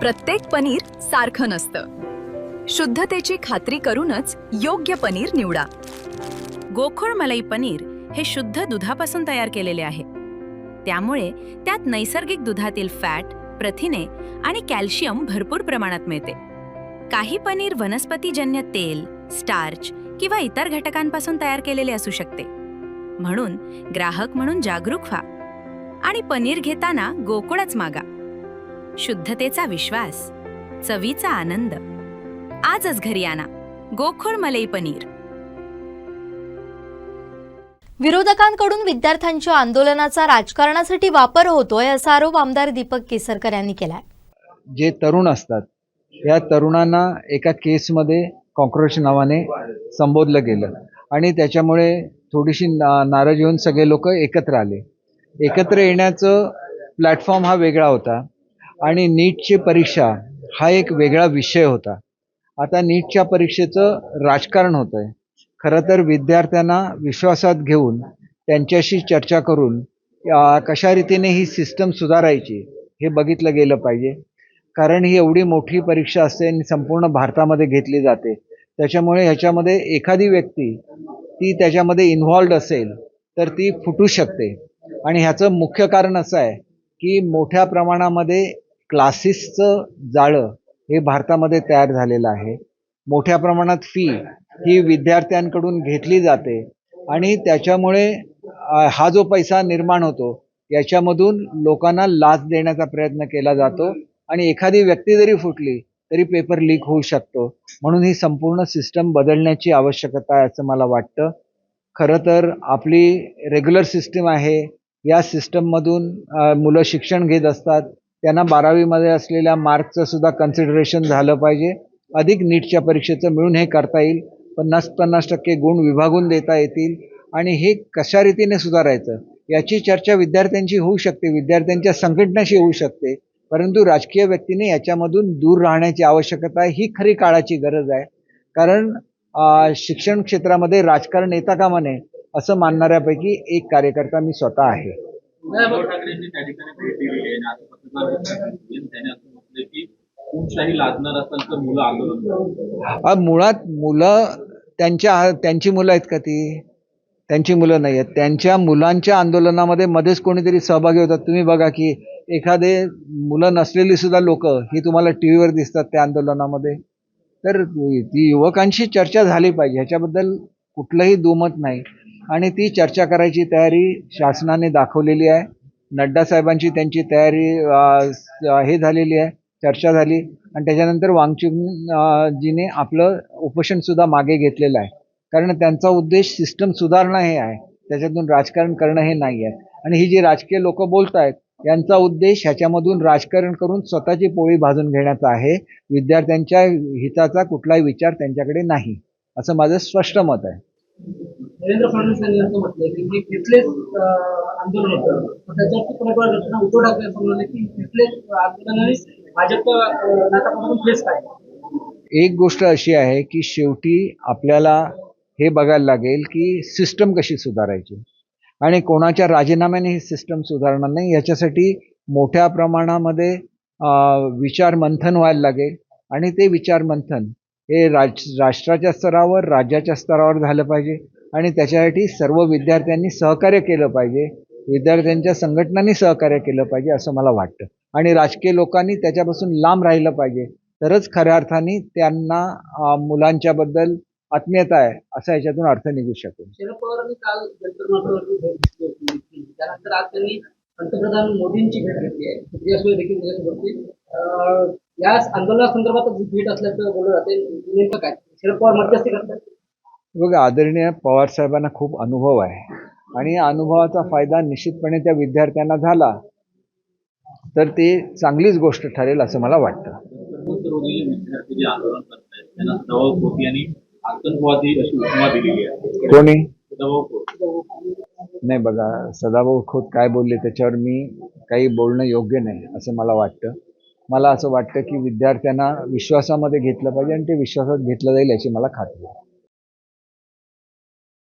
प्रत्येक पनीर सारखं नसतं. शुद्धतेची खात्री करूनच योग्य पनीर निवडा. गोकुळ मलाई पनीर हे शुद्ध दुधापासून तयार केलेले आहे. त्यामुळे त्यात नैसर्गिक दुधातील फॅट, प्रथिने आणि कॅल्शियम भरपूर प्रमाणात मिळते. काही पनीर वनस्पतीजन्य तेल, स्टार्च किंवा इतर घटकांपासून तयार केलेले असू शकते. म्हणून ग्राहक म्हणून जागरूक व्हा आणि पनीर घेताना गोकुळच मागा. शुद्धतेचा विश्वास, चवीचा आनंद. आजच घरी आणा गोकुळ मलाई पनीर. विरोधकांकडून विद्यार्थ्यांच्या आंदोलनाचा राजकारणासाठी वापर होतोय असा आरोप आमदार दीपक केसरकर यांनी केलाय. जे तरुण असतात या तरुणांना एका केसमध्ये कॉक्रोच नावाने संबोधलं गेलं आणि त्याच्यामुळे थोडीशी नाराज होऊन सगळे लोक एकत्र आले. एकत्र येण्याचं प्लॅटफॉर्म हा वेगळा होता आणि नीटची परीक्षा हा एक वेगळा विषय होता. आता नीटच्या परीक्षेचं राजकारण होतं आहे. खरं तर विद्यार्थ्यांना विश्वासात घेऊन त्यांच्याशी चर्चा करून कशा रीतीने ही सिस्टम सुधारायची हे बघितलं गेलं पाहिजे. कारण ही एवढी मोठी परीक्षा असते आणि संपूर्ण भारतामध्ये घेतली जाते. त्याच्यामुळे ह्याच्यामध्ये एखादी व्यक्ती ती त्याच्यामध्ये इन्व्हॉल्ड असेल तर ती फुटू शकते. आणि ह्याचं मुख्य कारण असं आहे की मोठ्या प्रमाणामध्ये क्लासेसचं जाळं हे भारतामध्ये तयार झालेलं आहे. मोठ्या प्रमाणात फी ही विद्यार्थ्यांकडून घेतली जाते आणि त्याच्यामुळे हा जो पैसा निर्माण होतो याच्यामधून लोकांना लाच देण्याचा प्रयत्न केला जातो आणि एखादी व्यक्ती जरी फुटली तरी पेपर लीक होऊ शकतो. म्हणून ही संपूर्ण सिस्टम बदलण्याची आवश्यकता आहे असं मला वाटतं. खरं तर आपली रेग्युलर सिस्टम आहे. या सिस्टममधून मुलं शिक्षण घेत असतात. त्यांना 12वीमध्ये असलेल्या मार्कचं सुद्धा कन्सिडरेशन झालं पाहिजे. अधिक नीटच्या परीक्षेचं मिळून हे करता येईल. 50% गुण विभागून देता येतील आणि हे कशा रीतीने सुधारायचं याची चर्चा विद्यार्थ्यांची होऊ शकते, विद्यार्थ्यांच्या संघटनाशी होऊ शकते. परंतु राजकीय व्यक्तीने याच्यामधून दूर राहण्याची आवश्यकता आहे. ही खरी काळाची गरज आहे. कारण शिक्षण क्षेत्रामध्ये राजकारण येता कामा नये असं मानणाऱ्यापैकी एक कार्यकर्ता मी स्वतः आहे. मुळात मुलं त्यांची मुलं आहेत का ती? त्यांची मुलं नाही आहेत. त्यांच्या मुलांच्या आंदोलनामध्ये मध्येच कोणीतरी सहभागी होतात. तुम्ही बघा की एखादे मुलं नसलेली सुद्धा लोक ही तुम्हाला टीव्हीवर दिसतात त्या आंदोलनामध्ये. तर ती युवकांशी चर्चा झाली पाहिजे, ह्याच्याबद्दल कुठलंही दुमत नाही. आणि ती चर्चा करायची तयारी शासनाने दाखवलेली आहे. नड्डा साहेबांची त्यांची तयारी हे झालेली आहे, चर्चा झाली आणि त्याच्यानंतर वांगचुकजीने आपलं उपोषणसुद्धा मागे घेतलेलं आहे. कारण त्यांचा उद्देश सिस्टम सुधारणं हे आहे, त्याच्यातून राजकारण करणं हे नाही आहे. आणि ही जी राजकीय लोक बोलत आहेत यांचा उद्देश ह्याच्यामधून राजकारण करून स्वतःची पोळी भाजून घेण्याचा आहे. विद्यार्थ्यांच्या हिताचा कुठलाही विचार त्यांच्याकडे नाही असं माझं स्पष्ट मत आहे. देवेंद्र फडणवीस यांनी असं म्हटलंय की फेसलेस आंदोलन होतं. त्याच्यावरती पुढे रचना उद्धव ठाकरे असं म्हणाले की फेसलेस आंदोलनाने भाजपचं नातापासून फेस काय. एक गोष्ट अशी आहे की शेवटी आपल्याला हे बघायला लागेल की सिस्टम कशी सुधारायची आणि कोणाच्या राजीनाम्याने ही सिस्टम सुधारणार नाही. याच्यासाठी मोठ्या प्रमाणामध्ये विचार मंथन व्हायला लागेल आणि ते विचार मंथन हे राष्ट्राच्या स्तरावर, राज्याच्या स्तरावर झालं पाहिजे आणि त्याच्यासाठी सर्व विद्यार्थ्यांनी सहकार्य केलं पाहिजे. विद्यार्थ्यांच्या संघटनांनी सहकार्य केलं पाहिजे असं मला वाटतं. आणि राजकीय लोकांनी त्याच्यापासून लांब राहिलं पाहिजे. तरच खऱ्या अर्थाने त्यांना मुलांच्या बद्दल आत्मीयता आहे असा याच्यातून अर्थ निघू शकेल. शरद पवारांनी काल जंतर-मंतरवरती भेट घेतली. त्यानंतर आज त्यांनी पंतप्रधान मोदींची भेट घेतली आहे. सुप्रियासुळे देखील त्याच्यासोबत या आंदोलनासंदर्भात भेट असल्याचं बोललं जाते. नेमकं काय शरद पवार मध्यस्थी करतात? बघा, आदरणीय पवार साहेबांना खूप अनुभव आहे आणि अनुभवाचा फायदा निश्चितपणे त्या विद्यार्थ्यांना झाला तर ते चांगलीच गोष्ट ठरेल असं मला वाटतं. कोणी नाही, बघा, सदाभाऊ खोत काय बोलले त्याच्यावर मी काही बोलणं योग्य नाही असं मला वाटतं. मला असं वाटतं की विद्यार्थ्यांना विश्वासामध्ये घेतलं पाहिजे आणि ते विश्वासात घेतलं जाईल याची मला खात्री आहे.